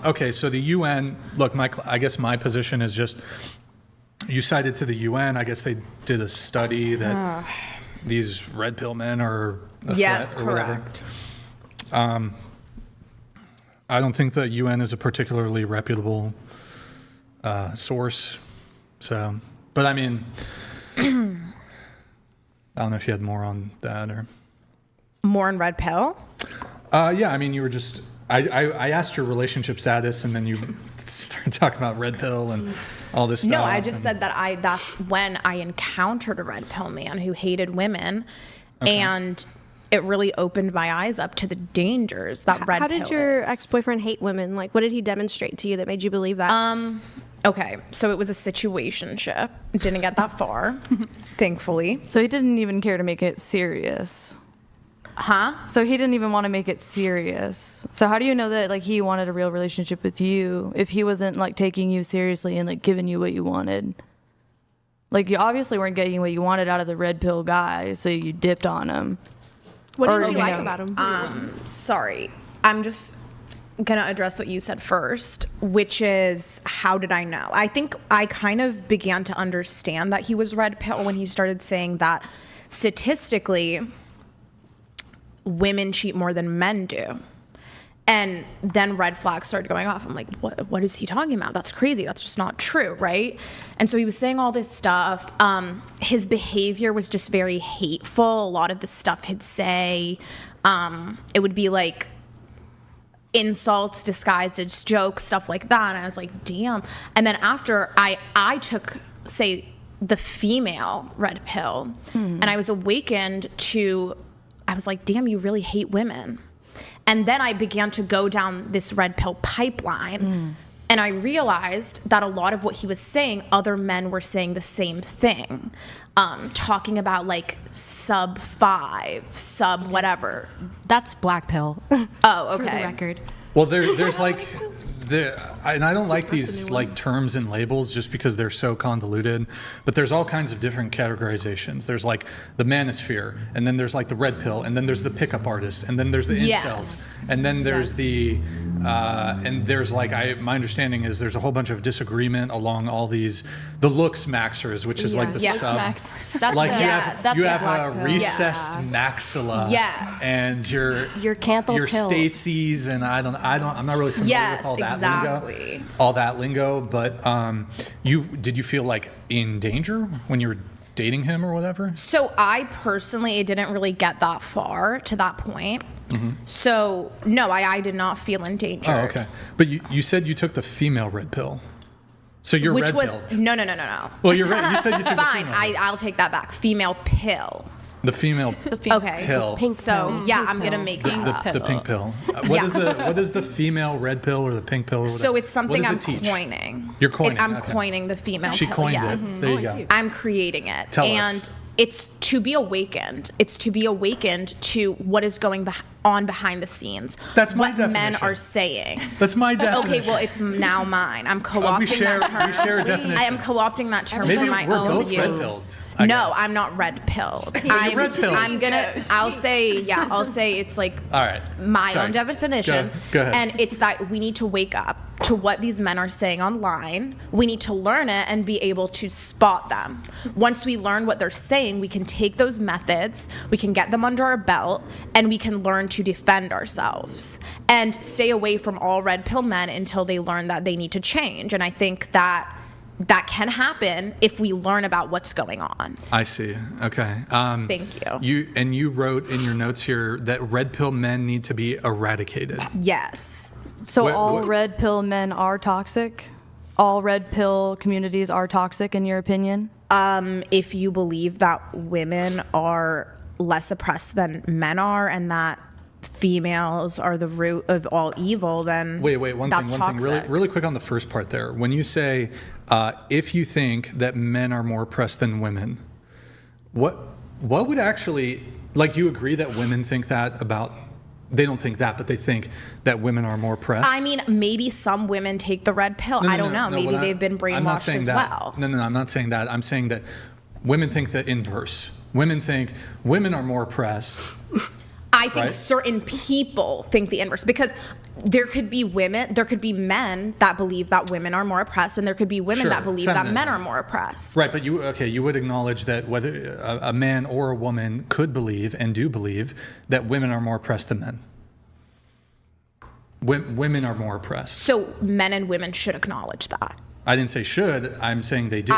Okay, so the UN, look, I guess my position is just, you cited to the UN, I guess they did a study that these red pill men are a threat or correct. whatever. I don't think the UN is a particularly reputable source. So, but I mean, I don't know if you had more on that or... More on red pill? Yeah, I mean, you were just... I asked your relationship status, and then you started talking about red pill and all this stuff. No, I just said that that's when I encountered a red pill man who hated women, and it really opened my eyes up to the dangers that red pill is. How did your ex-boyfriend hate women? Like, what did he demonstrate to you that made you believe that? Okay, so it was a situationship. Didn't get that far, thankfully. So he didn't even care to make it serious. Huh? So he didn't even want to make it serious. So how do you know that like he wanted a real relationship with you if he wasn't like taking you seriously and like giving you what you wanted? Like you obviously weren't getting what you wanted out of the red pill guy, so you dipped on him. What did you like about him? Sorry, I'm just gonna address what you said first, which is how did I know? I think I kind of began to understand that he was red pill when he started saying that statistically women cheat more than men do. And then red flags started going off. I'm like, what is he talking about? That's crazy. That's just not true, right? And so he was saying all this stuff. His behavior was just very hateful. A lot of the stuff he'd say, it would be like insults disguised as jokes, stuff like that. And I was like, damn. And then after I took, say, the female red pill, and I was awakened to, I was like, damn, you really hate women. And then I began to go down this red pill pipeline. And I realized that a lot of what he was saying, other men were saying the same thing. Talking about sub 5, sub whatever. That's black pill. Oh, okay. For the record. Well, there's and I don't like these terms and labels just because they're so convoluted, but there's all kinds of different categorizations. There's the manosphere, and then there's the red pill, and then there's the pickup artist, and then there's the incels, and then there's the and there's my understanding is there's a whole bunch of disagreement along all these, the looks maxers, which is the subs. That's you have a recessed maxilla, and your Stacy's, and I'm not really familiar with all that lingo, but did you feel in danger when you were dating him or whatever? So I personally didn't really get that far to that point. So no, I did not feel in danger. Oh, okay. But you said you took the female red pill. So you're red pilled. No. Well, you're right. You said you took Fine, the female. I'll take that back. Female pill. The female okay. pill. Pink so pill. yeah, I'm gonna make that up. The pink pill. What is the female red pill or the pink pill or whatever? So it's something I'm teach? coining. You're coining. I'm coining the female She pill. coined yes. it. There you go. I'm creating it. Tell and us. It's to be awakened. It's to be awakened to what is going on behind the scenes. That's my what definition. Men are saying. That's my definition. Okay, well, it's now mine. I'm co-opting that term. We share a definition. I am co-opting that term Maybe for my we're own both use. red-pilled. No, I'm not red pilled. You're red pilled. I'll say it's all right. my own definition. Go ahead. And it's that we need to wake up to what these men are saying online. We need to learn it and be able to spot them. Once we learn what they're saying, we can take those methods, we can get them under our belt, and we can learn to defend ourselves and stay away from all red pill men until they learn that they need to change. And I think that can happen if we learn about what's going on. I see. Okay. Thank you. You wrote in your notes here that red pill men need to be eradicated. Yes. So all red pill men are toxic? All red pill communities are toxic in your opinion? If you believe that women are less oppressed than men are and that females are the root of all evil, then wait, one thing, really quick on the first part there. When you say if you think that men are more oppressed than women, what would actually, you agree that women think that about, they don't think that, but they think that women are more oppressed? I mean, maybe some women take the red pill. I don't know. Maybe they've been brainwashed as well. No, I'm not saying that. I'm saying that women think the inverse. Women think women are more oppressed. I think certain people think the inverse, because there could be men that believe that women are more oppressed, and there could be women Sure, that believe feminism. that men are more oppressed. Right, but you would acknowledge that whether a man or a woman could believe and do believe that women are more oppressed than men. Women are more oppressed. So men and women should acknowledge that. I didn't say should, I'm saying they do.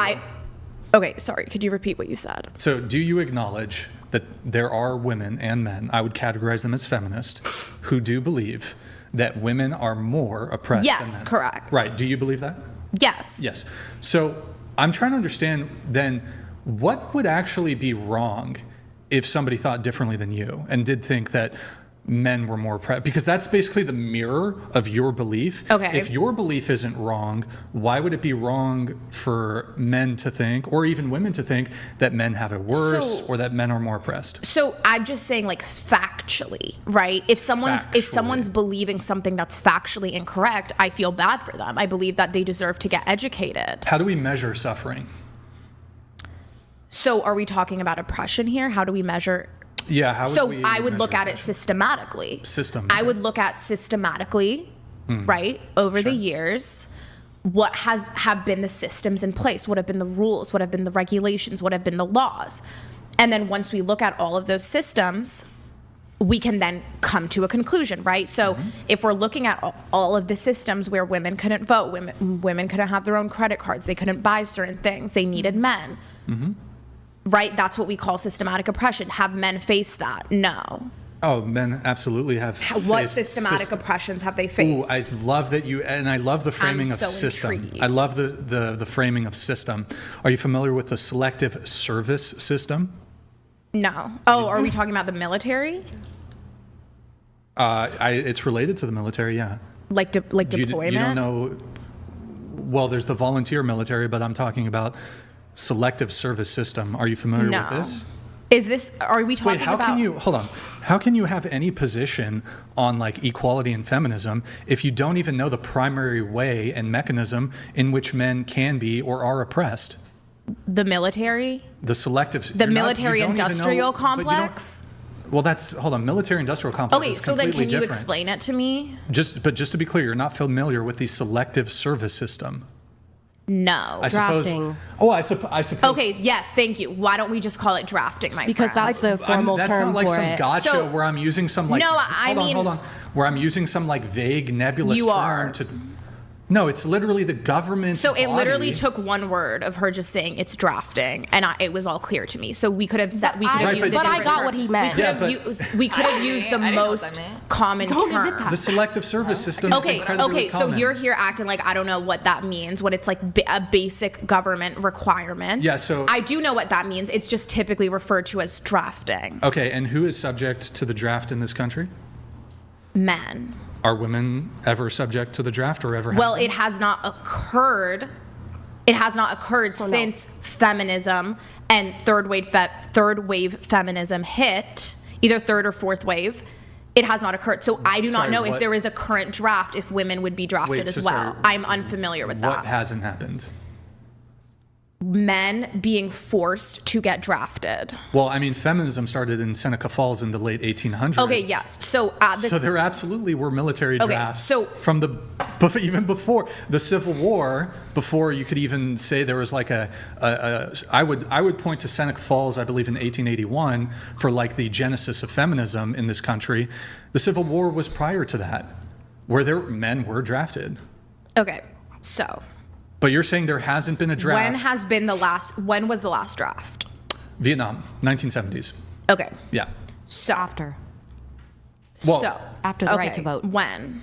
Okay, sorry, could you repeat what you said? So do you acknowledge that there are women and men, I would categorize them as feminist, who do believe that women are more oppressed than men? Yes, correct. Right, do you believe that? Yes. Yes. So I'm trying to understand then what would actually be wrong if somebody thought differently than you and did think that men were more oppressed, because that's basically the mirror of your belief. Okay. If your belief isn't wrong, why would it be wrong for men to think, or even women to think, that men have it worse or that men are more oppressed? So I'm just saying, like, factually, right? If someone's believing something that's factually incorrect, I feel bad for them. I believe that they deserve to get educated. How do we measure suffering? So are we talking about oppression here? How do we measure? Yeah, how would we I would measure look at it oppression? systematically. I would look at systematically, right, over the years, what have been the systems in place, what have been the rules, what have been the regulations, what have been the laws. And then once we look at all of those systems, we can then come to a conclusion, right? So if we're looking at all of the systems where women couldn't vote, women couldn't have their own credit cards, they couldn't buy certain things, they needed men. Right? That's what we call systematic oppression. Have men faced that? No. Oh, men absolutely have. What faced systematic oppressions have they faced? Ooh, I love that and I love the framing of so system. intrigued. I love the framing of system. Are you familiar with the selective service system? No. Oh, are we talking about the military? It's related to the military, yeah. Like deployment? You don't know. Well, there's the volunteer military, but I'm talking about selective service system. Are you familiar with this? Are we talking Wait, about? Hold on. How can you have any position on like equality and feminism if you don't even know the primary way and mechanism in which men can be or are oppressed? The military? The selective. The military-industrial complex? Hold on, military-industrial complex Okay, is so then completely can you different. explain it to me? Just to be clear, you're not familiar with the selective service system. No. I suppose. Drafting. Oh, I suppose. Okay, yes, thank you. Why don't we just call it drafting, my Because friend? that's the formal That's term not like for some it. gotcha So- where I'm using some like. No, I mean- hold on. Where I'm using some like vague nebulous You term are. to. No, it's literally the government. So it literally body. took one word of her just saying it's drafting, and it was all clear to me. So we could have said we could have Right, used but- a But I different got term. what he meant. We could have used the most common term. The selective service system. Is incredibly Okay. So common. you're here acting like I don't know what that means. What it's like a basic government requirement. Yeah, so- I do know what that means. It's just typically referred to as drafting. Okay, and who is subject to the draft in this country? Men. Are women ever subject to the draft or ever? have Well, been? it has not occurred. It has not occurred since feminism and third wave feminism hit, either third or fourth wave. It has not occurred. So I do not Sorry, know what- if there is a current draft if women would be drafted Wait, as so well. sorry, I'm unfamiliar with What that. hasn't happened? Men being forced to get drafted. Well, I mean, feminism started in Seneca Falls in the late 1800s. Okay, yes. So So there absolutely were military Okay, drafts so- from even before the Civil War, before you could even say there was like I would point to Seneca Falls, I believe in 1881, for like the genesis of feminism in this country. The Civil War was prior to that, where men were drafted. Okay, so But you're saying there hasn't been a draft. when was the last draft? Vietnam, 1970s. Okay, Yeah. so After. so After the right to okay, vote. When?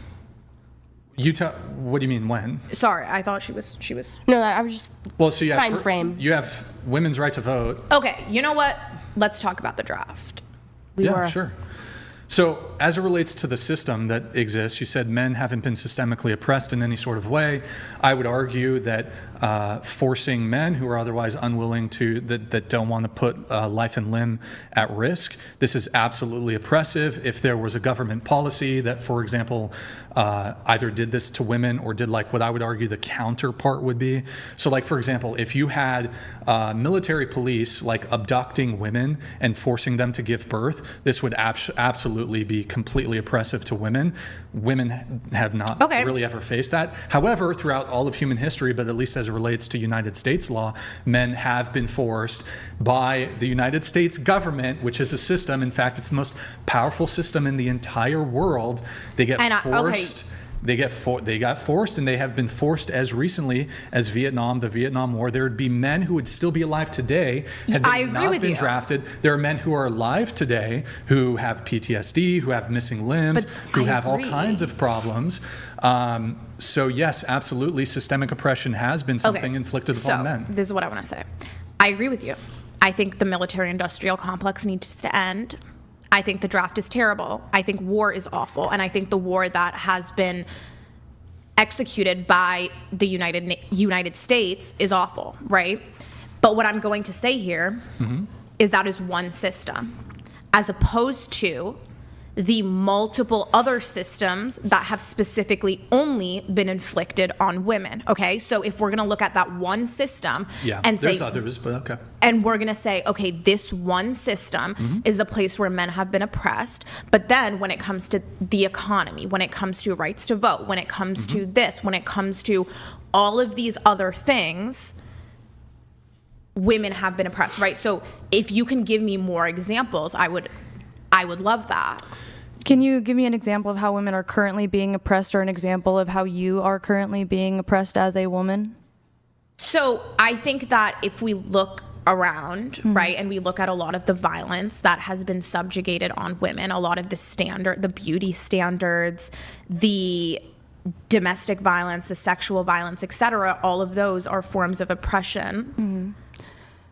What do you mean when? Sorry, I thought she was. No, I was just. Well, so you have Time frame. You have women's right to vote. Okay, you know what? Let's talk about the draft. We Yeah, were. sure. So as it relates to the system that exists, you said men haven't been systemically oppressed in any sort of way. I would argue that forcing men who are otherwise unwilling that don't want to put life and limb at risk, this is absolutely oppressive. If there was a government policy that, for example, either did this to women or did like what I would argue the counterpart would be. So like, for example, if you had military police like abducting women and forcing them to give birth, this would absolutely absolutely be completely oppressive to women. Women have not Okay. really ever faced that. However, throughout all of human history, but at least as it relates to United States law, men have been forced by the United States government, which is a system. In fact, it's the most powerful system in the entire world. They get forced. They got forced, and they have been forced as recently as the Vietnam War. There would be men who would still be alive today had I they agree not with been you. drafted. There are men who are alive today who have PTSD, who have missing limbs, But who I have all agree. kinds of problems. So yes, absolutely, systemic oppression has been something inflicted upon men. This is what I want to say. I agree with you. I think the military-industrial complex needs to end. I think the draft is terrible. I think war is awful. And I think the war that has been executed by the United States is awful, right? But what I'm going to say here is that is one system, as opposed to the multiple other systems that have specifically only been inflicted on women. Okay, so if we're going to look at that one system and say, there's others, but okay. and we're going to say, okay, this one system is the place where men have been oppressed. But then when it comes to the economy, when it comes to rights to vote, when it comes to this, when it comes to all of these other things, women have been oppressed, right? So if you can give me more examples, I would love that. Can you give me an example of how women are currently being oppressed, or an example of how you are currently being oppressed as a woman? So I think that if we look around, right, and we look at a lot of the violence that has been subjugated on women, a lot of the beauty standards, the domestic violence, the sexual violence, etc., all of those are forms of oppression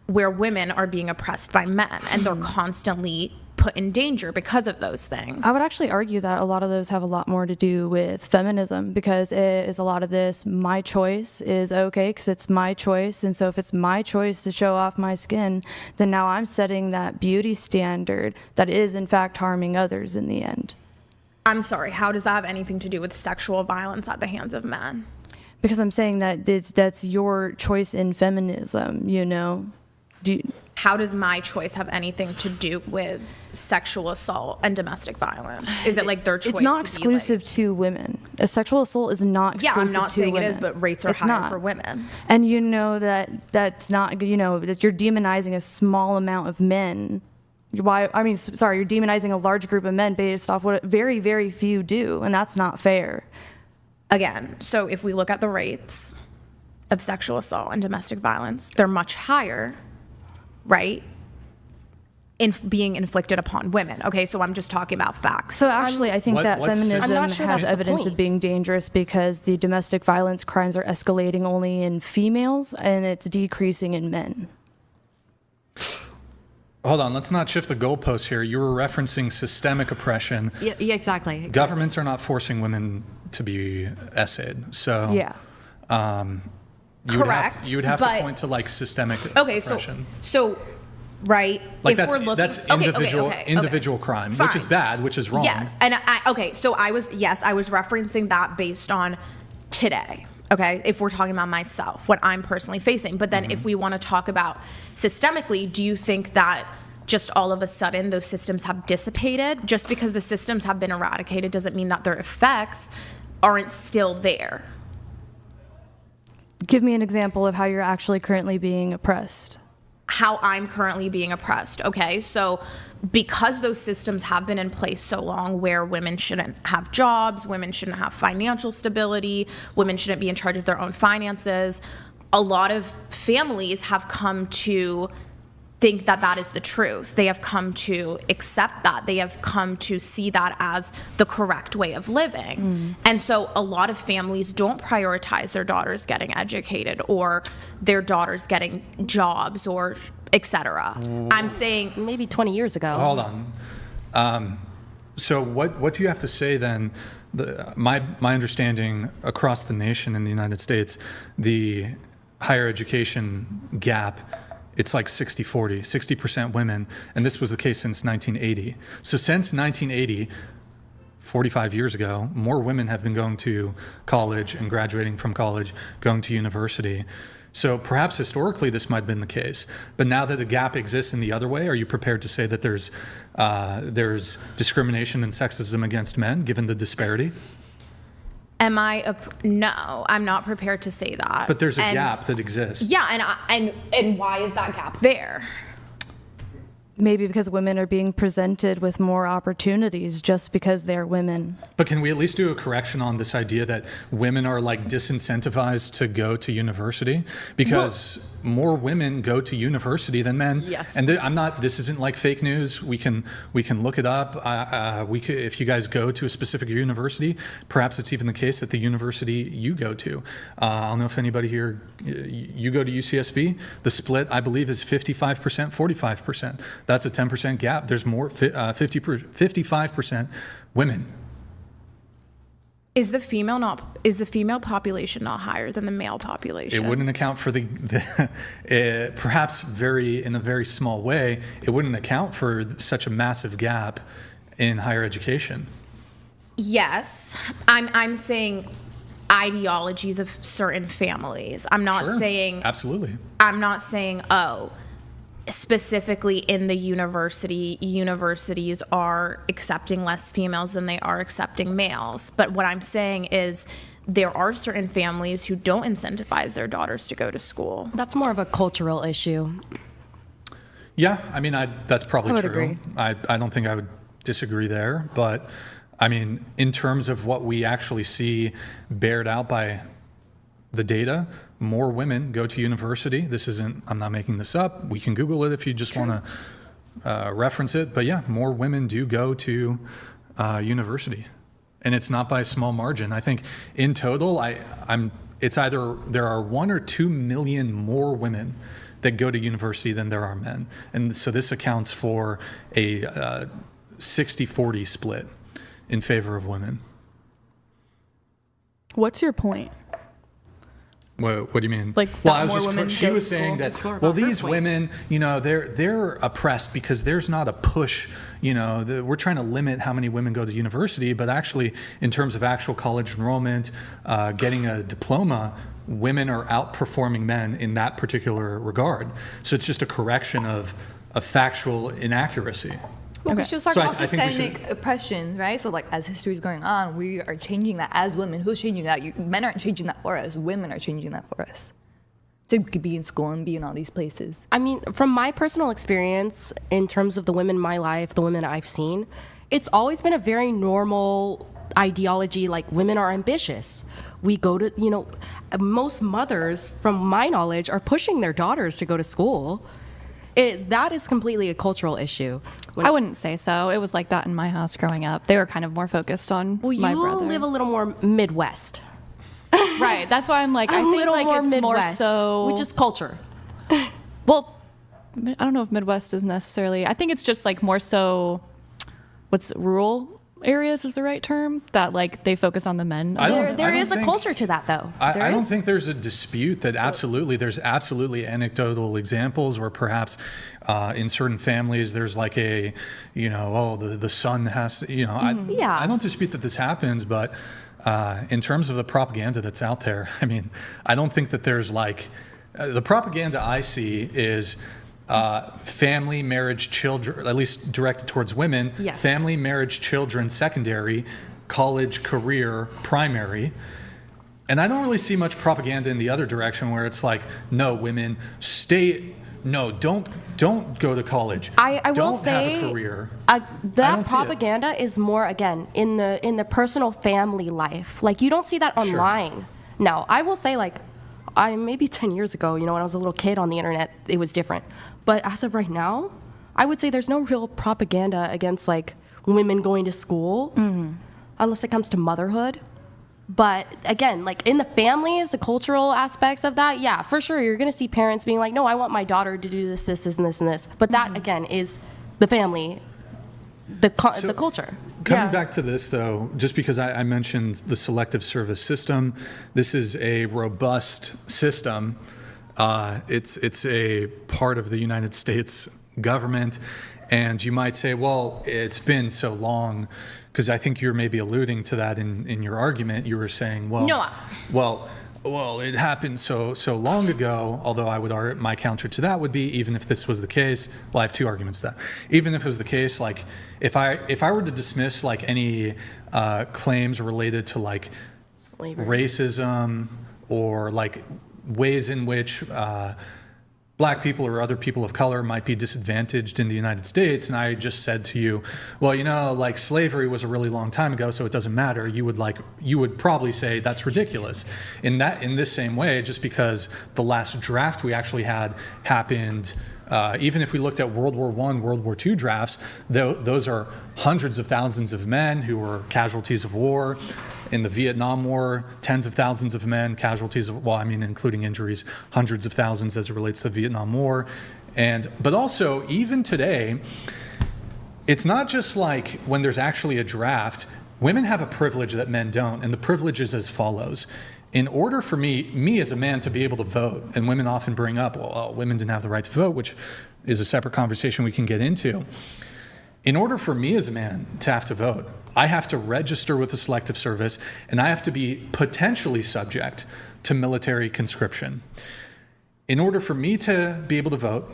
where women are being oppressed by men, and they're constantly put in danger because of those things. I would actually argue that a lot of those have a lot more to do with feminism, because it is a lot of this, my choice is okay because it's my choice. And so if it's my choice to show off my skin, then now I'm setting that beauty standard that is in fact harming others in the end. I'm sorry, how does that have anything to do with sexual violence at the hands of men? Because I'm saying that that's your choice in feminism, you know? How does my choice have anything to do with sexual assault and domestic violence? Is it like their choice? It's not to exclusive to women. A sexual assault is not exclusive to women. Yeah, I'm not saying it is, but rates are It's higher not. for women. And you know that's not, you know, that you're demonizing a small amount of men. You're demonizing a large group of men based off what very, very few do, and that's not fair. Again, so if we look at the rates of sexual assault and domestic violence, they're much higher, right, in being inflicted upon women. Okay, so I'm just talking about facts. So actually, I think that what's- feminism I'm not sure has that's the evidence point. of being dangerous because the domestic violence crimes are escalating only in females and it's decreasing in men. Hold on, let's not shift the goalposts here. You were referencing systemic oppression. Yeah, exactly. Governments are not forcing women to be essayed. So Yeah. Correct, You would have but- to point to like systemic Okay, oppression. so right, Like if that's we're looking, that's okay, individual crime, which is Fine. bad, which is wrong. Yes, and so I was referencing that based on today. Okay, if we're talking about myself, what I'm personally facing. But then if we want to talk about systemically, do you think that just all of a sudden those systems have dissipated? Just because the systems have been eradicated doesn't mean that their effects aren't still there. Give me an example of how you're actually currently being oppressed. How I'm currently being oppressed. Okay, so because those systems have been in place so long where women shouldn't have jobs, women shouldn't have financial stability, women shouldn't be in charge of their own finances, a lot of families have come to think that that is the truth. They have come to accept that. They have come to see that as the correct way of living. And so a lot of families don't prioritize their daughters getting educated or their daughters getting jobs or etc. I'm saying Maybe 20 years ago. Hold on. So what do you have to say then? My understanding across the nation in the United States, the higher education gap, it's like 60-40, 60% women, and this was the case since 1980. So since 1980, 45 years ago, more women have been going to college and graduating from college, going to university. So perhaps historically this might have been the case, but now that a gap exists in the other way, are you prepared to say that there's discrimination and sexism against men, given the disparity? No, I'm not prepared to say that. But there's a gap that exists. Yeah, and why is that gap there? Maybe because women are being presented with more opportunities just because they're women. But can we at least do a correction on this idea that women are like disincentivized to go to university? Because more women go to university than men. Yes. And this isn't like fake news. We can look it up. If you guys go to a specific university, perhaps it's even the case that the university you go to. I don't know if anybody here, you go to UCSB, the split I believe is 55%, 45%. That's a 10% gap. There's more, 55% women. Is the female population not higher than the male population? It wouldn't account for perhaps in a very small way, it wouldn't account for such a massive gap in higher education. Yes, I'm saying ideologies of certain families. I'm not Sure. saying Absolutely. I'm not saying specifically in the universities are accepting less females than they are accepting males. But what I'm saying is there are certain families who don't incentivize their daughters to go to school. That's more of a cultural issue. Yeah, I mean, that's probably I would true. agree. I don't think I would disagree there. But I mean, in terms of what we actually see bared out by the data, more women go to university. I'm not making this up. We can Google it if you just want to reference it. But yeah, more women do go to university. And it's not by a small margin. I think in total, it's either there are 1 or 2 million more women that go to university than there are men. And so this accounts for a 60-40 split in favor of women. What's your point? What do you mean? Like, well, that I was more just women she go was to saying school? that It's more about well, her these point. women, they're oppressed because there's not a push. We're trying to limit how many women go to university, but actually, in terms of actual college enrollment, getting a diploma, women are outperforming men in that particular regard. So it's just a correction of a factual inaccuracy. Well, we should start So about I think we should- systemic oppression, right? So, like, as history is going on, we are changing that as women. Who's changing that? Men aren't changing that for us. Women are changing that for us to be in school and be in all these places. I mean, from my personal experience, in terms of the women in my life, the women I've seen, it's always been a very normal ideology. Like, women are ambitious. We go to, most mothers, from my knowledge, are pushing their daughters to go to school. That is completely a cultural issue. I wouldn't say so. It was like that in my house growing up. They were kind of more focused on Well, my you brother. live a little more Midwest. Right. That's why I'm like, I think little like more it's more Midwest, so. which is culture. Well, I don't know if Midwest is necessarily. I think it's just like more so. What's rural areas is the right term that like they focus on the men. There is a culture to that, though. I don't think there's a dispute that there's absolutely anecdotal examples where perhaps in certain families there's like the son has to, I don't dispute that this happens, but in terms of the propaganda that's out there, I mean, I don't think that there's the propaganda I see is family, marriage, children, at least directed towards women, Yes. family, marriage, children, secondary, college, career, primary. And I don't really see much propaganda in the other direction where it's like, no, women, don't go to college. I will don't say have a career. that don't see it. propaganda is more, again, in the personal family life. Like, you don't see that Sure. online. Now, I will say, maybe 10 years ago, when I was a little kid on the internet, it was different. But as of right now, I would say there's no real propaganda against women going to school, unless it comes to motherhood. But again, in the families, the cultural aspects of that, yeah, for sure, you're going to see parents being like, no, I want my daughter to do this, this, and this, and this. But that, again, is the family, the culture. Coming back to this, though, just because I mentioned the selective service system, this is a robust system. It's a part of the United States government. And you might say, well, it's been so long, because I think you're maybe alluding to that in your argument. You were saying, well, No. well, it happened so long ago, although I would argue my counter to that would be, even if this was the case, well, I have two arguments to that. Even if it was the case, like if I were to dismiss like any claims related to like Slavery. racism or like ways in which black people or other people of color might be disadvantaged in the United States, and I just said to you, well, you know, like slavery was a really long time ago, so it doesn't matter, you would probably say that's ridiculous. In this same way, just because the last draft we actually had happened, even if we looked at World War I, World War II drafts, those are hundreds of thousands of men who were casualties of war. In the Vietnam War, tens of thousands of men, casualties of, well, I mean, including injuries, hundreds of thousands as it relates to the Vietnam War. But also, even today, it's not just like when there's actually a draft, women have a privilege that men don't, and the privilege is as follows. In order for me as a man to be able to vote, and women often bring up, well, women didn't have the right to vote, which is a separate conversation we can get into. In order for me as a man to have to vote, I have to register with the Selective Service, and I have to be potentially subject to military conscription. In order for me to be able to vote,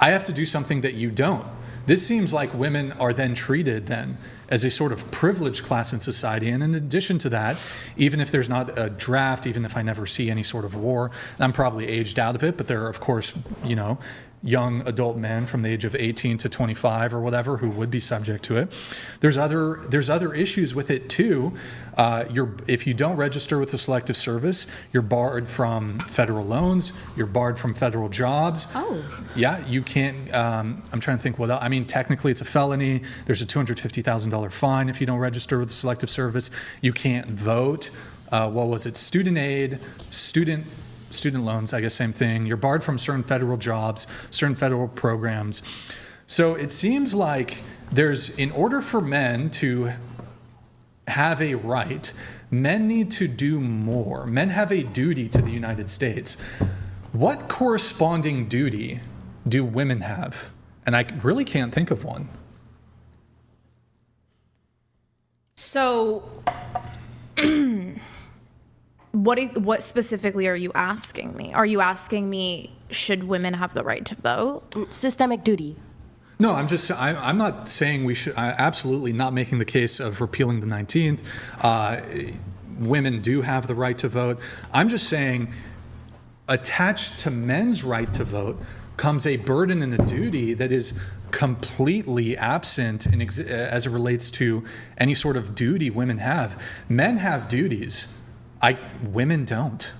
I have to do something that you don't. This seems like women are then treated then as a sort of privileged class in society. And in addition to that, even if there's not a draft, even if I never see any sort of war, I'm probably aged out of it, but there are, of course, you know, young adult men from the age of 18 to 25 or whatever who would be subject to it. There's other issues with it too. If you don't register with the Selective Service, you're barred from federal loans, you're barred from federal jobs. Oh. Yeah, you can't, I'm trying to think what else. I mean, technically it's a felony. There's a $250,000 fine if you don't register with the Selective Service. You can't vote. What was it? Student aid, student loans, I guess same thing. You're barred from certain federal jobs, certain federal programs. So it seems like in order for men to have a right, men need to do more. Men have a duty to the United States. What corresponding duty do women have? And I really can't think of one. So, what specifically are you asking me? Are you asking me, should women have the right to vote? Systemic duty. No, I'm not saying we should, absolutely not making the case of repealing the 19th. Women do have the right to vote. I'm just saying, attached to men's right to vote comes a burden and a duty that is completely absent as it relates to any sort of duty women have. Men have duties. Women don't.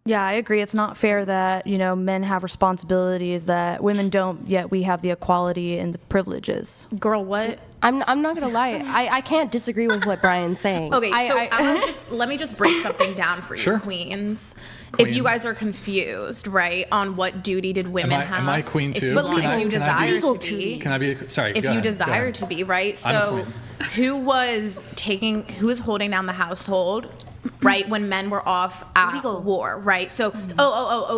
Yeah, I agree. It's not fair that, you know, men have responsibilities that women don't, yet we have the equality and the privileges. Girl, what? I'm not gonna lie. I can't disagree with what Brian's saying. Okay, so let me just break something down for you, Sure. Queens. If you guys are confused, right, on what duty did women have? Am I queen too? If you desire to Can be. Can I be? Sorry. If go you ahead, go desire ahead. to be, right? I'm a So queen. who was holding down the household, right, when men were off at Legal. war, right? So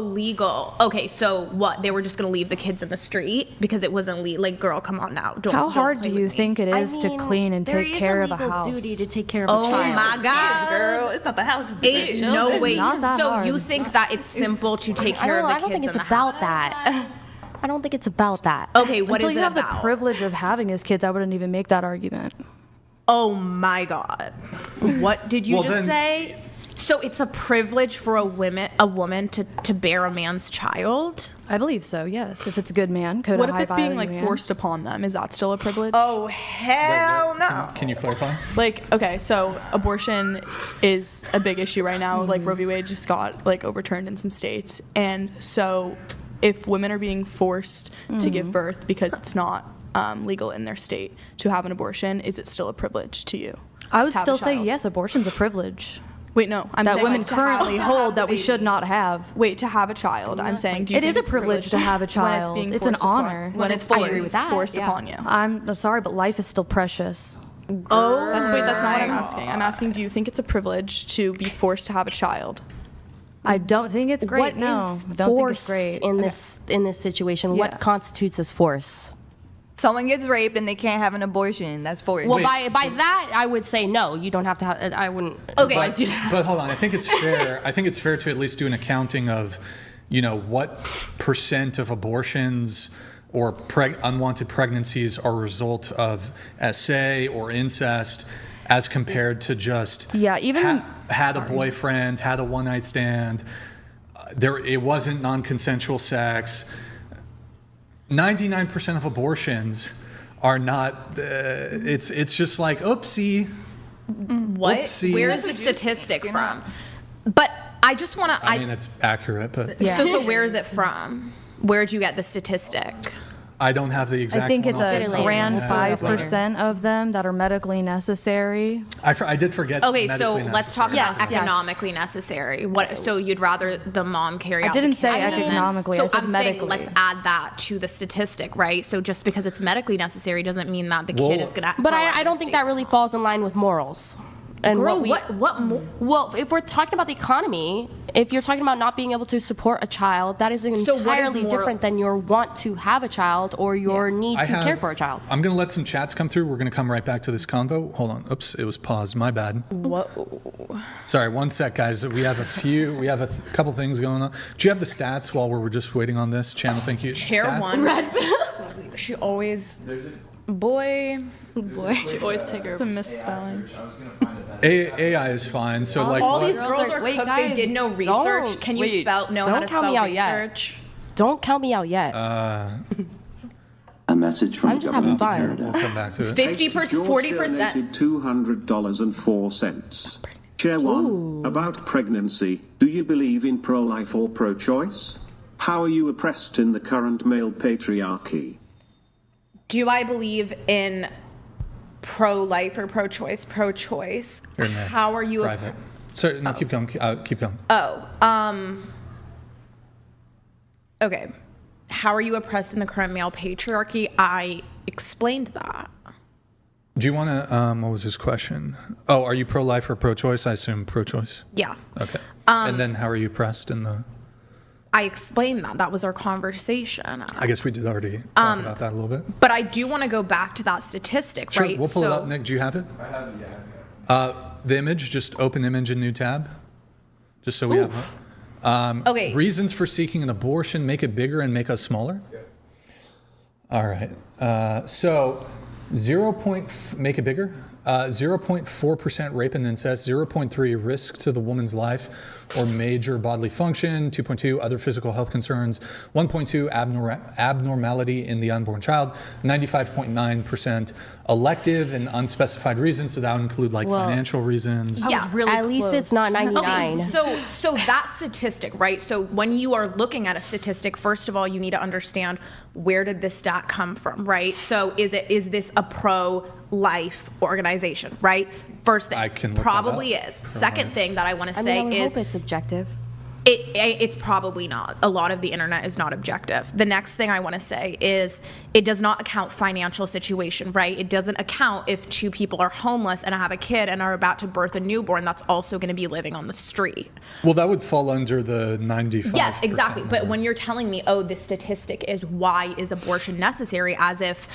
legal. Okay, so what? They were just gonna leave the kids in the street because it wasn't legal. Like, girl, come on now. Don't. How don't hard play do you with me. think it is to clean and take care of a There is a house? legal duty to take care of a Oh child. my God, Girl, it's not the house. It's the Ain't children. no way. not that So hard. you think that it's simple to take care of the I kids don't think in it's the house? about that. I don't think it's about that. Okay, what Until is you it have about? the privilege of having his kids, I wouldn't even make that argument. Oh my God. What did you Well, just then- say? So it's a privilege for a woman to bear a man's child? I believe so, yes. If it's a good man, What if it's being like forced upon them? Is that still a privilege? Oh hell no. Can you clarify? Like, okay, so abortion is a big issue right now. Like Roe v. Wade just got like overturned in some states, and so if women are being forced to give birth because it's not legal in their state to have an abortion, is it still a privilege to you? I would to have still a say child? yes, abortion's a privilege Wait, no, I'm that saying women like, currently hold that we should not have. Wait, to have a child. I'm saying, do you It think is a it's privilege to have a when child. being It's an forced upon- honor. when it's I agree with that, forced yeah. upon you. I'm sorry, but life is still precious. Oh, That's not what I'm asking. I'm asking, do you think it's a privilege to be forced to have a child? I don't think it's great. What no, is I don't think it's force great. in this situation? Yeah. What constitutes as force? Someone gets raped and they can't have an abortion. That's forced. Well, by that, I would say no. You don't have to have. I wouldn't advise you to. But hold on, I think it's fair. I think it's fair to at least do an accounting of, what % of abortions or unwanted pregnancies are a result of SA or incest, as compared to just had a boyfriend, had a one-night stand. It wasn't non-consensual sex. 99% of abortions are not. It's just like oopsie. What? Oopsies. Where is the statistic from? But I just want to. I mean, it's accurate, but So where is it from? Where'd you get the statistic? I don't have the exact. I think one it's off the a top of my grand head. 5% of them that are medically necessary. I did forget. Okay, so medically let's talk about Yes, yes. economically necessary. What? So you'd rather the mom carry out? I didn't the say kid? economically, So I said I'm medically. saying let's add that to the statistic, right? So just because it's medically necessary doesn't mean that the kid is gonna. But grow up I in don't a think state. that really falls in line with morals. And Girl, what well, if we're talking about the economy, if you're talking about not being able to support a child, that is So what is entirely moral? different than your want to have a child or your need to care for a child. I'm going to let some chats come through. We're going to come right back to this convo. Hold on. Oops, it was paused. My bad. Whoa. Sorry, one sec, guys. We have a couple things going on. Do you have the stats while we're just waiting on this? Channel, thank you. Chair Stats? one. Red pill. She always. Boy. She always take her. It's a misspelling. AI is fine. So like, All what- these girls are wait, cooked. They guys, did no research. don't- Can you wait, know how don't to count spell me out yet. research? Don't count me out yet. A message from I'm the just having government of fun. we'll Canada. come back to it. 50%, 40%. Donated $200.04. Chair 1, about pregnancy. Do you believe in pro-life or pro-choice? How are you oppressed in the current male patriarchy? Do I believe in pro-life or pro-choice? Pro-choice. You're in the How are you? private? Sorry, no, keep going. Keep going. Okay. How are you oppressed in the current male patriarchy? I explained that. Do you want to? What was his question? Oh, are you pro-life or pro-choice? I assume pro-choice. Yeah. Okay. And then how are you oppressed in the? I explained that. That was our conversation. I guess we did already talk about that a little bit. But I do want to go back to that statistic, Sure, right? we'll pull it up. Nick, do you have it? I have it, yeah. The image, just open image in new tab, just so we have it. Okay. Reasons for seeking an abortion, make it bigger and make us smaller? Yeah. All right. So, make it bigger. 0.4% rape and incest, 0.3 risk to the woman's life or major bodily function, 2.2 other physical health concerns, 1.2 abnormality in the unborn child, 95.9% elective and unspecified reasons, so that would include like financial reasons. Yeah. At least it's not 99. Okay, so that statistic, right? So when you are looking at a statistic, first of all, you need to understand where did this stat come from, right? So is this a pro-life organization, right? First thing, I can look that probably up. is. Second thing that I want to I say mean, I would is hope it's objective. it's probably not. A lot of the internet is not objective. The next thing I want to say is it does not account financial situation, right? It doesn't account if two people are homeless and have a kid and are about to birth a newborn that's also going to be living on the street. Well, that would fall under the 95%. Yes, exactly. But when you're telling me, oh, this statistic is why is abortion necessary, as if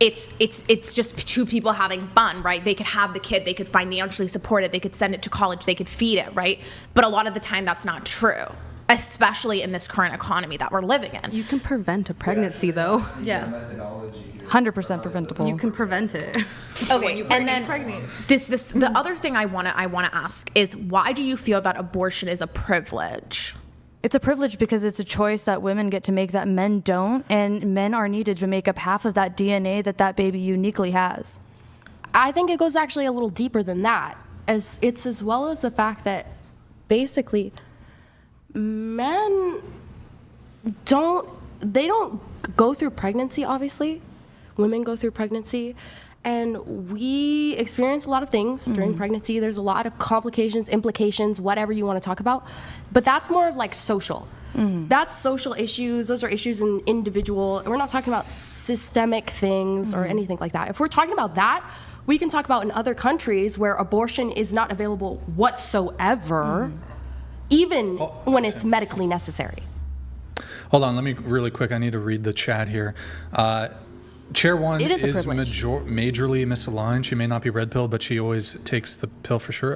it's just two people having fun, right? They could have the kid, they could financially support it, they could send it to college, they could feed it, right? But a lot of the time that's not true, especially in this current economy that we're living in. You can prevent a pregnancy, though. Yeah. 100% preventable. You can prevent it. Okay, and then the other thing I wanna ask is, why do you feel that abortion is a privilege? It's a privilege because it's a choice that women get to make that men don't, and men are needed to make up half of that DNA that baby uniquely has. I think it goes actually a little deeper than that. As well as the fact that basically men don't go through pregnancy, obviously. Women go through pregnancy, and we experience a lot of things during pregnancy. There's a lot of complications, implications, whatever you want to talk about. But that's more of like social. That's social issues. Those are issues in individual. We're not talking about systemic things or anything like that. If we're talking about that, we can talk about in other countries where abortion is not available whatsoever, even when it's medically necessary. Hold on, let me really quick. I need to read the chat here. Chair one It is a is privilege. majorly misaligned. She may not be red pill, but she always takes the pill for sure.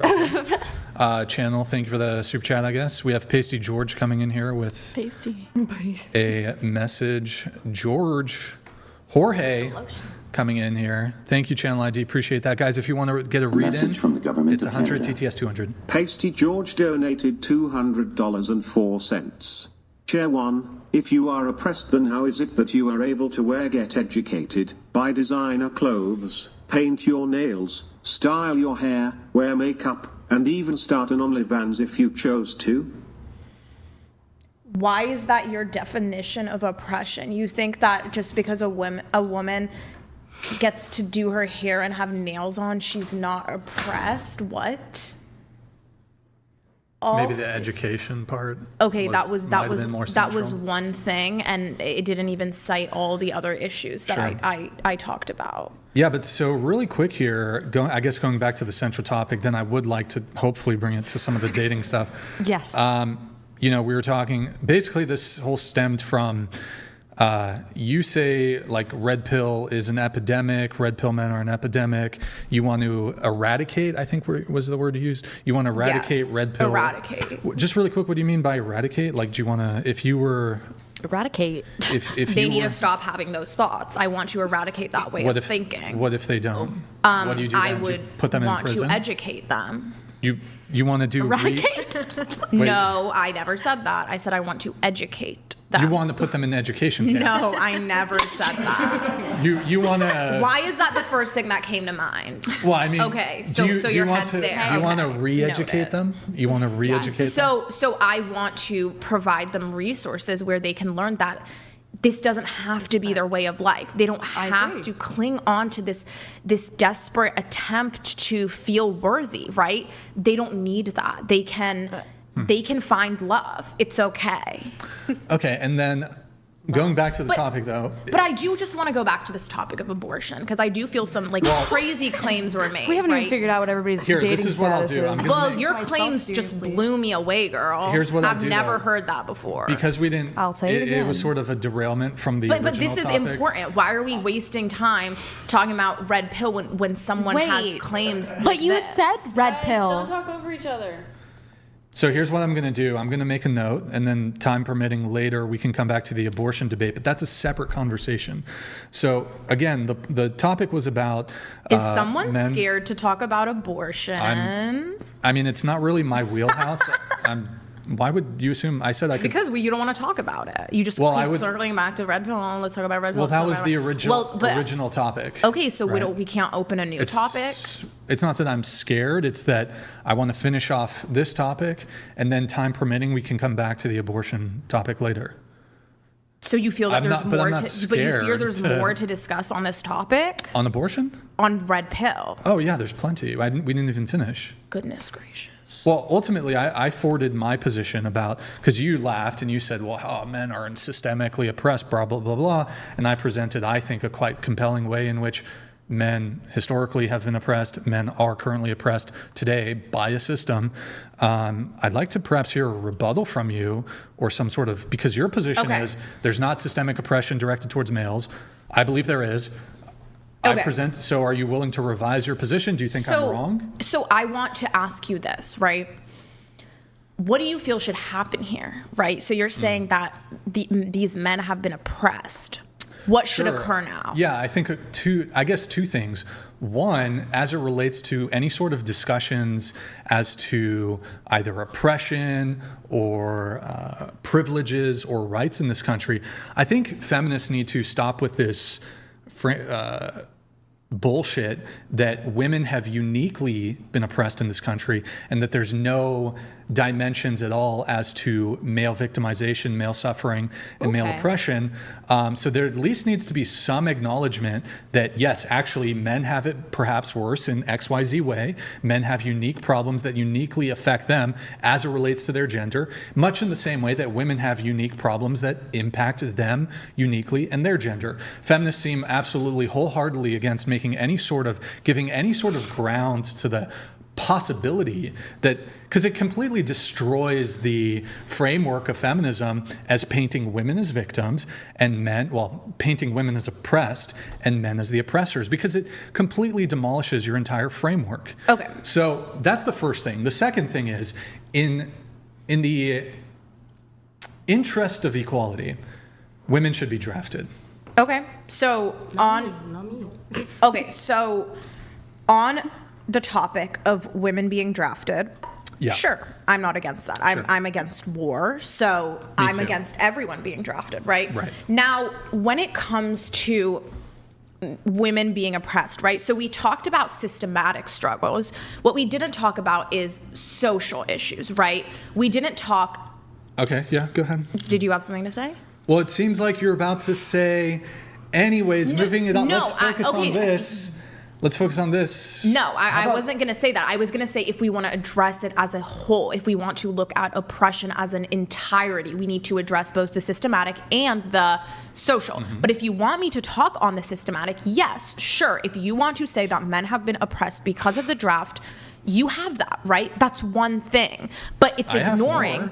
Channel, thank you for the super chat, I guess. We have Pasty George coming in here with Pasty. a message. Jorge coming in here. Thank you, Channel ID. Appreciate that. Guys, if you want to get a read in, Message from the government it's of 100 Canada. TTS 200. Pasty George donated $200.04. Chair 1, if you are oppressed, then how is it that you are able to get educated, buy designer clothes, paint your nails, style your hair, wear makeup, and even start an OnlyFans if you chose to? Why is that your definition of oppression? You think that just because a woman gets to do her hair and have nails on, she's not oppressed? What? Maybe the education part. Okay, might have been more that was central. one thing, and it didn't even cite all the other issues that Sure. I talked about. Yeah, but so really quick here, going back to the central topic, then I would like to hopefully bring it to some of the dating stuff. Yes. We were talking, basically this whole stemmed from, you say like red pill is an epidemic, red pill men are an epidemic. You want to eradicate, I think was the word you used. You want to eradicate Yes, red pill. eradicate. Just really quick, what do you mean by eradicate? Like, do you want to, if you were, Eradicate. if They you need were, to stop having those thoughts. I want to eradicate that way of thinking. What if they don't? What do you do I then? Do you would put them in want prison? to educate them. You want to do Eradicate. No, I never said that. I said I want to educate them. you want to put them in education camps. No, I never said that. You want to. Why is that the first thing that came to mind? Well, I mean, Okay, do you your want head's to, there. Do you want to Okay, re-educate noted. them? You want to re-educate them? So I want to provide them resources where they can learn that this doesn't have to be their way of life. They don't have to cling on to this desperate attempt to feel worthy, right? They don't need that. They can find love. It's okay. Okay, and then going back to the topic though. But I do just want to go back to this topic of abortion because I do feel some crazy claims were made. We haven't right? even figured out what everybody's Here, dating this is what I'll status do. I'm is. gonna Well, make- your Myself claims just seriously. blew me away, girl. Here's what I'll I've do, never though. heard that before. Because we didn't. I'll say it It was again. sort of a derailment from the But original this is topic. important. Why are we wasting time talking about red pill when someone has Wait, claims? But like you this? said red Don't pill. talk over each other. So here's what I'm going to do. I'm going to make a note, and then time permitting later, we can come back to the abortion debate, but that's a separate conversation. So again, the topic was about Is someone men. scared to talk about abortion? I mean, it's not really my wheelhouse. Why would you assume? I said I could. Because you don't want to talk about it. You just Well, keep I would- circling back to red pill. Let's talk about red pill. Well, let's that talk was about the red- original Well, but- original topic. Okay, so right? we can't open a new topic. It's not that I'm scared. It's that I want to finish off this topic, and then time permitting, we can come back to the abortion topic later. So you feel that I'm there's not- but I'm more not to, but you fear scared there's to- more to discuss on this topic On abortion? on red pill. Oh yeah, there's plenty. We didn't even finish. Goodness gracious. Well, ultimately, I forwarded my position about, because you laughed and you said, well, men are systemically oppressed, blah, blah, blah, blah. And I presented, I think, a quite compelling way in which men historically have been oppressed, men are currently oppressed today by a system. I'd like to perhaps hear a rebuttal from you or some sort of, because your position Okay. is there's not systemic oppression directed towards males. I believe there is. Okay. So are you willing to revise your position? Do you think I'm wrong? So I want to ask you this, right? What do you feel should happen here, right? So you're saying that these men have been oppressed. What should Sure. occur now? Yeah, I think two things. One, as it relates to any sort of discussions as to either oppression or privileges or rights in this country, I think feminists need to stop with this bullshit that women have uniquely been oppressed in this country and that there's no dimensions at all as to male victimization, male suffering, and male oppression. So there at least needs to be some acknowledgement that, yes, actually men have it perhaps worse in XYZ way. Men have unique problems that uniquely affect them as it relates to their gender, much in the same way that women have unique problems that impact them uniquely and their gender. Feminists seem absolutely wholeheartedly against giving any sort of ground to the possibility that, because it completely destroys the framework of feminism as painting women as victims and men, painting women as oppressed and men as the oppressors, because it completely demolishes your entire framework. Okay. So that's the first thing. The second thing is, in the interest of equality, women should be drafted. Okay, so on the topic of women being drafted, sure, I'm not against that. I'm against war, so I'm against everyone being drafted, right? Right. Now, when it comes to women being oppressed, right? So we talked about systematic struggles. What we didn't talk about is social issues, right? We didn't talk. Okay, yeah, go ahead. Did you have something to say? Well, it seems like you're about to say, anyways, moving it on. Let's focus on this. Let's focus on this. No, I wasn't going to say that. I was going to say if we want to address it as a whole, if we want to look at oppression as an entirety, we need to address both the systematic and the social. But if you want me to talk on the systematic, yes, sure. If you want to say that men have been oppressed because of the draft, you have that, right? That's one thing. But it's ignoring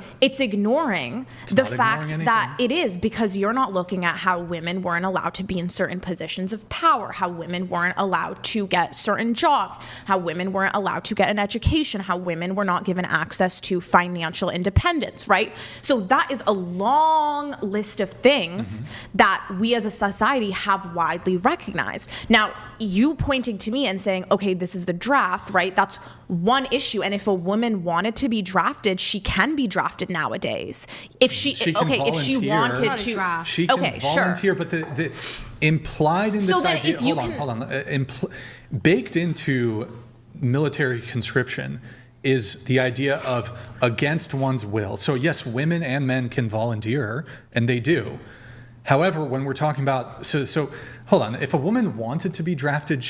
the fact that it is, because you're not looking at how women weren't allowed to be in certain positions of power, how women weren't allowed to get certain jobs, how women weren't allowed to get an education, how women were not given access to financial independence, right? So that is a long list of things that we as a society have widely recognized. Now, you pointing to me and saying, okay, this is the draft, right? That's one issue. And if a woman wanted to be drafted, she can be drafted nowadays. If she wanted to, she can volunteer. But the implied in this idea, hold on. Baked into military conscription is the idea of against one's will. So yes, women and men can volunteer, and they do. However, when we're talking about so hold on, if a woman wanted to be drafted,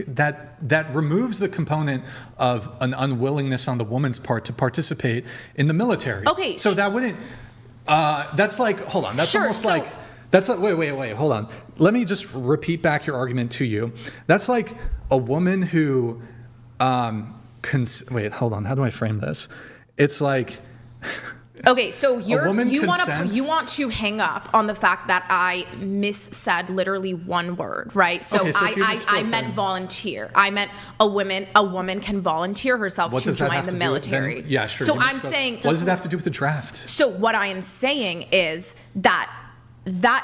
that removes the component of an unwillingness on the woman's part to participate in the military. Okay. So that wouldn't. That's like, hold on. That's almost like. That's like, wait, hold on. Let me just repeat back your argument to you. That's like a woman who, wait, hold on. How do I frame this? It's like. Okay, so you want to hang up on the fact that I missaid literally one word, right? So, I meant volunteer. I meant a woman can volunteer herself to join the military. Yeah, sure. So I'm saying, what does it have to do with the draft? So what I am saying is that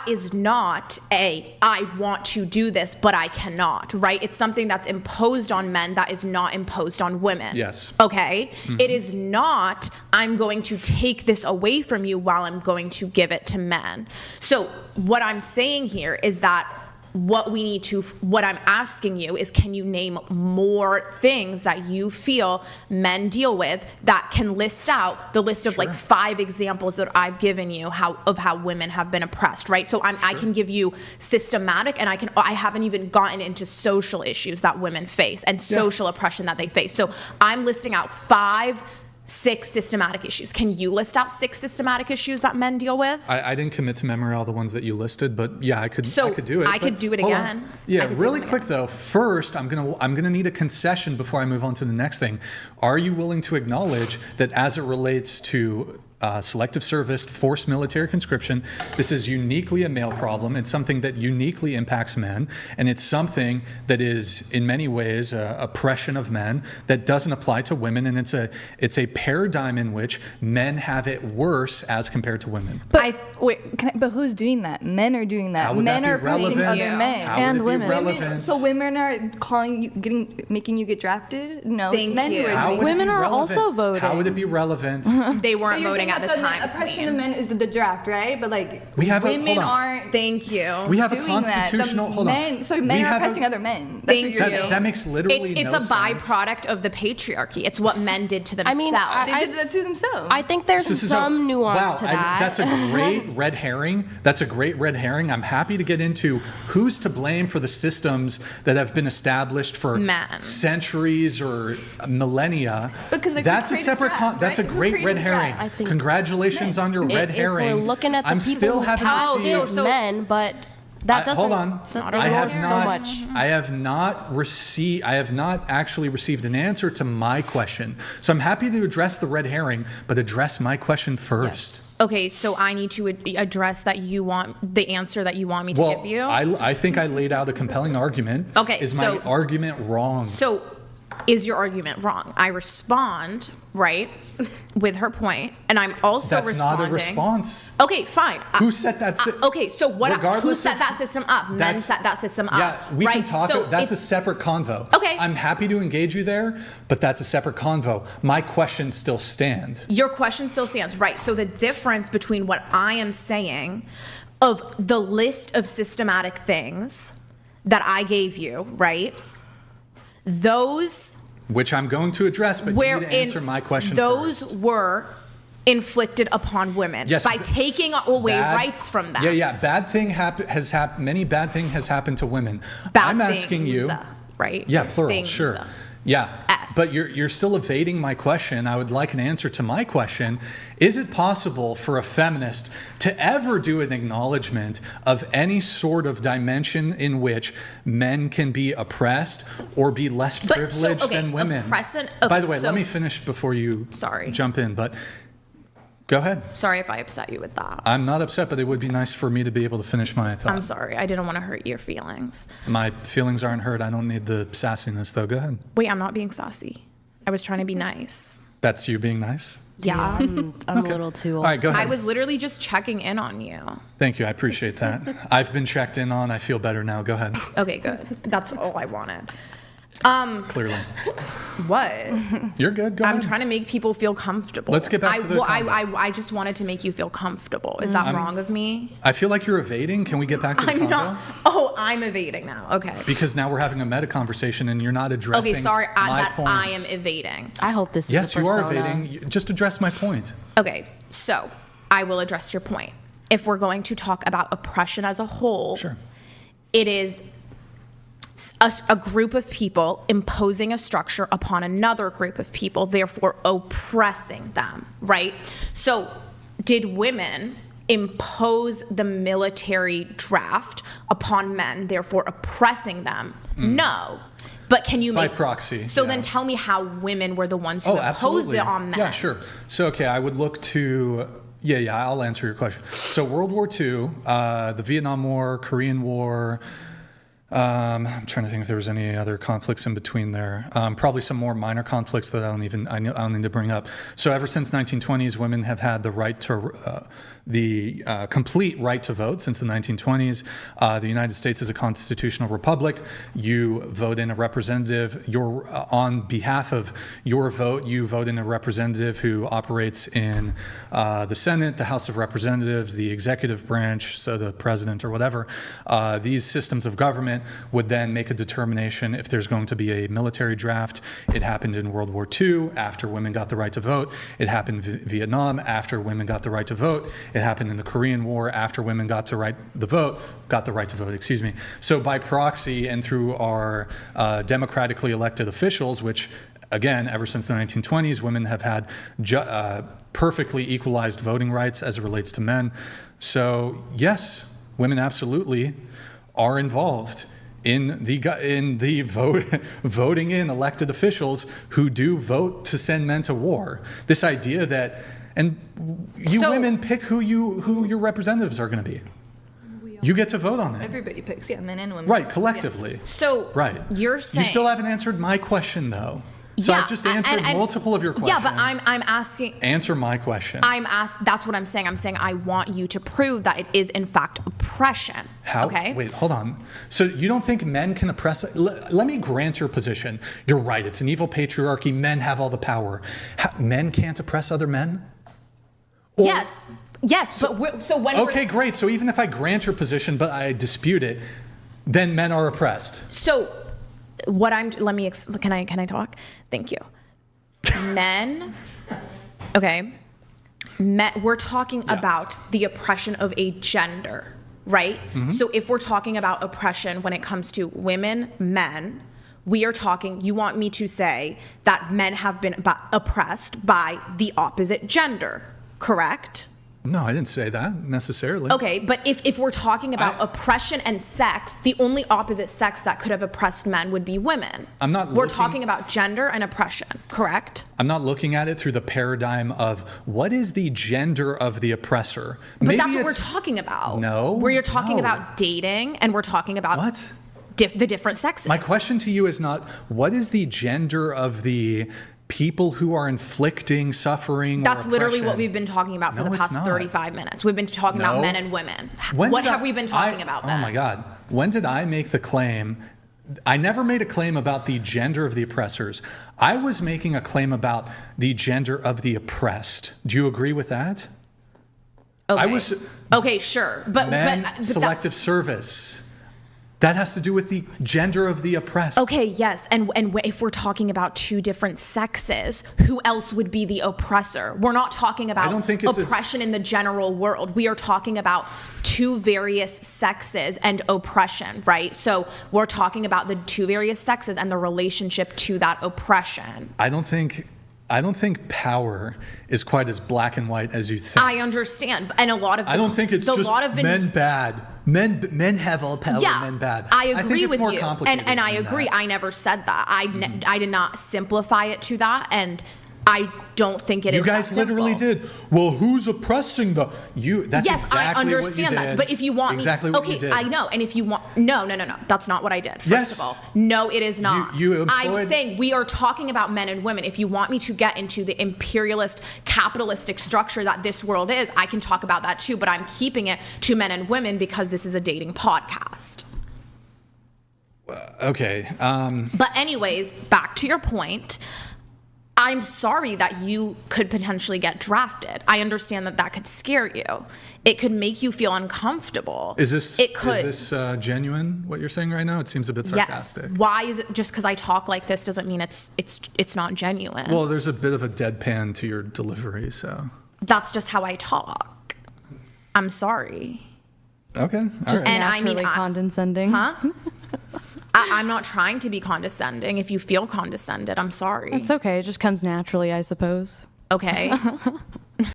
is not I want to do this, but I cannot, right? It's something that's imposed on men that is not imposed on women. Yes. Okay? It is not, I'm going to take this away from you while I'm going to give it to men. So what I'm saying here is that what I'm asking you is, can you name more things that you feel men deal with that can list out the list of like 5 examples that I've given you of how women have been oppressed, right? So I can give you systematic, and I haven't even gotten into social issues that women face and social oppression that they face. So I'm listing out 6 systematic issues. Can you list out 6 systematic issues that men deal with? I didn't commit to memory all the ones that you listed, but yeah, I could do it. I could do it again. Yeah, really quick though. First, I'm gonna need a concession before I move on to the next thing. Are you willing to acknowledge that as it relates to selective service, forced military conscription, this is uniquely a male problem? It's something that uniquely impacts men, and it's something that is in many ways oppression of men that doesn't apply to women, and it's a paradigm in which men have it worse as compared to women. But but who's doing that? Men are doing that. How would Men that are be relevant? oppressing other men. How And would it be women. relevant? So women are making you get drafted? No, Thank it's men you. who How are would doing it be Women are relevant? also voting. How would it be relevant? They weren't You're voting saying at the that time. Oppression of men is the draft, right? But like women aren't. Thank you. We have a doing constitutional. that. Hold men, on. So men We are have oppressing other men. That's what you're saying. That makes literally It's no a sense. byproduct of the patriarchy. It's what men did to I themselves. mean, They did that to themselves. I think there's some nuance to that. That's a great red herring. I'm happy to get into who's to blame for the systems that have been established for Men. centuries or millennia. Because that's a separate. That's a right? Who great created red the herring. draft? I think Congratulations on your red herring. If we're looking at the I'm people still who haven't passed received. it, men, but That doesn't. Hold on. I have so much. I have not actually received an answer to my question. So I'm happy to address the red herring, but address my question first. Okay, so I need to address that you want the answer that you want me to Well, give you. I think I laid out a compelling argument. Okay, Is my argument wrong? So, is your argument wrong? I respond, right, with her point, and I'm also That's responding. not a response. Okay, fine. Who set that? Okay, so who Regardless set of- that system up? Men set that system up. Yeah, we right? can talk. So That's a separate convo. Okay. I'm happy to engage you there, but that's a separate convo. My questions still stand. Your question still stands, right? So the difference between what I am saying of the list of systematic things that I gave you, right? Those Which I'm going to address, but you need to answer my question those first. were inflicted upon women by taking away rights from them. Yeah. Bad thing has happened. Many bad thing has happened to women. Bad I'm asking things, you. right? Yeah, plural. Things. Sure. Yeah. But you're still evading my question. I would like an answer to my question. Is it possible for a feminist to ever do an acknowledgement of any sort of dimension in which men can be oppressed or be less privileged than women? By the way, let me finish before you jump in. But go ahead. Sorry if I upset you with that. I'm not upset, but it would be nice for me to be able to finish my thought. I'm sorry. I didn't want to hurt your feelings. My feelings aren't hurt. I don't need the sassiness, though. Go ahead. Wait, I'm not being sassy. I was trying to be nice. That's you being nice? Yeah. I'm a little too old. All right, go ahead. I was literally just checking in on you. Thank you. I appreciate that. I've been checked in on. I feel better now. Go ahead. Okay, good. That's all I wanted. Clearly. What? You're good. Go ahead. I'm trying to make people feel comfortable. Let's get back to the I just wanted to make you feel comfortable. Is that wrong of me? I feel like you're evading. Can we get back to the I'm convo? not. Oh, I'm evading now. Okay. Because now we're having a meta conversation and you're not addressing Okay, sorry. my That points. I am evading. I hope this is Yes, a you are persona. evading. Just address my point. Okay, so I will address your point. If we're going to talk about oppression as a whole, it is a group of people imposing a structure upon another group of people, therefore oppressing them, right? So did women impose the military draft upon men, therefore oppressing them? No. But can you By make proxy. So then tell me how women were the ones who imposed absolutely. it on men. Yeah, sure. So, okay, I would look to, I'll answer your question. So World War II, the Vietnam War, Korean War, I'm trying to think if there was any other conflicts in between there. Probably some more minor conflicts that I don't need to bring up. So ever since 1920s, women have had the right to the complete right to vote since the 1920s. The United States is a constitutional republic. You vote in a representative. On behalf of your vote, you vote in a representative who operates in the Senate, the House of Representatives, the executive branch, so the president or whatever. These systems of government would then make a determination if there's going to be a military draft. It happened in World War II after women got the right to vote. It happened in Vietnam after women got the right to vote. It happened in the Korean War after women got the right to vote, excuse me. So by proxy and through our democratically elected officials, which again, ever since the 1920s, women have had perfectly equalized voting rights as it relates to men. So yes, women absolutely are involved in the voting in elected officials who do vote to send men to war. This idea that, and women pick who your representatives are going to be. You get to vote on it. Everybody picks, men and women. Right, collectively. Yes. So you're saying you still haven't answered my question though. So I've just answered multiple of your questions. Yeah, but I'm asking. Answer my question. That's what I'm saying. I'm saying I want you to prove that it is in fact oppression. How? Okay. Wait, hold on. So you don't think men can oppress? Let me grant your position. You're right. It's an evil patriarchy. Men have all the power. Men can't oppress other men? Yes. Yes. So when okay, great. So even if I grant your position, but I dispute it, then men are oppressed. So can I talk? Thank you. Men, okay. We're talking about the oppression of a gender, right? Mm-hmm. So if we're talking about oppression when it comes to women, men, you want me to say that men have been oppressed by the opposite gender, correct? No, I didn't say that necessarily. Okay, but if we're talking about oppression and sex, the only opposite sex that could have oppressed men would be women. We're talking about gender and oppression, correct? I'm not looking at it through the paradigm of what is the gender of the oppressor. But that's what we're talking about. No. Where you're talking about dating and we're talking about what? The different sexes. My question to you is not what is the gender of the people who are inflicting suffering. That's literally what we've been talking about for the past 35 minutes. We've been talking about men and women. What have we been talking about then? Oh my God. When did I make the claim? I never made a claim about the gender of the oppressors. I was making a claim about the gender of the oppressed. Do you agree with that? Okay. Okay, sure. But selective service. That has to do with the gender of the oppressed. Okay, yes. And if we're talking about two different sexes, who else would be the oppressor? We're not talking about oppression in the general world. We are talking about two various sexes and oppression, right? So we're talking about the two various sexes and the relationship to that oppression. I don't think power is quite as black and white as you think. I understand. And a lot of I don't think it's just men bad. Men have all power, men bad. I agree think with more you. Complicated And I agree. That. I never said that. I did not simplify it to that. And I don't think it is. You guys literally did. Well, who's oppressing the you? That's yes, exactly I understand what you did. that. But if you want exactly me, what you did. I know. And if you want, no. That's not what I did. First of all, no, it is not. I'm saying we are talking about men and women. If you want me to get into the imperialist, capitalistic structure that this world is, I can talk about that too. But I'm keeping it to men and women because this is a dating podcast. Okay. But anyways, back to your point. I'm sorry that you could potentially get drafted. I understand that could scare you. It could make you feel uncomfortable. Is this genuine? What you're saying right now? It seems a bit sarcastic. Yes. Why is it just because I talk like this doesn't mean it's not genuine? Well, there's a bit of a deadpan to your delivery, so that's just how I talk. I'm sorry. Okay. Just naturally condescending. Huh? I'm not trying to be condescending. If you feel condescended, I'm sorry. It's okay. It just comes naturally, I suppose. Okay.